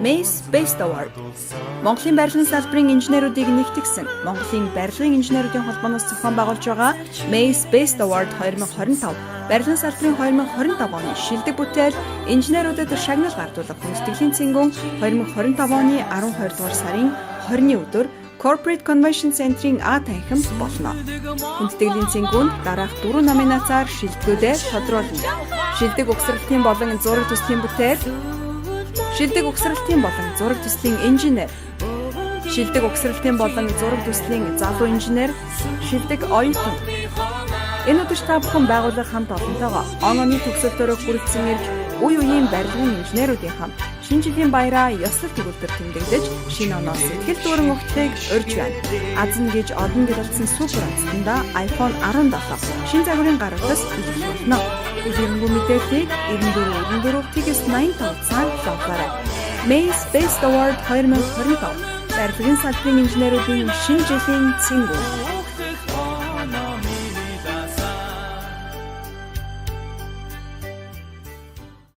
Mace Best Award. Монголын барилгын салбарын инженеруудыг нэгтгэсэн Монголын барилгын инженеруудын холбооноос зохион байгуулж байгаа Mace Best Award 2025 барилгын салбарын 2025 оны шилдэг бүтээл инженерүүдэд шагнал гардуулах хүндэтгэлийн цэнгүүн 2025 оны 12 дугаар сарын 20-ны өдөр Corporate Convention Center-ийн А танхимд болно. Хүндэтгэлийн цэнгүүнд дараах 4 номинацаар шилдэгүүдээ тодруулна. Шилдэг угсралтын болон зураг төслийн бүтээл, шилдэг угсралтын болон зураг төслийн инженер, шилдэг угсралтын болон зураг төслийн залуу инженер, шилдэг оюутан. Энэ өдөр та бүхэн байгууллага хамт олонтойгоо онооны төгсөлтөөрөө хүрэлцэн ирж үе үеийн барилгын инженеруудын хамт шинэ жилийн баяраа ёслол төгөлдөр тэмдэглэж шинэ оноо сэтгэл дүүрэн өгөхийг урьж байна. Азн гэж одон гэрэлсэн супер онцлондоо iPhone 17 шинэ загварын гаргалтаас илэрх болно. Үзэгдэнгүй мэдээллийг 94 TGS 85 цагт зоолоорой. Mace Best Award 2025 барилгын салбарын инженеруудын шинэ жилийн цэнгүүр.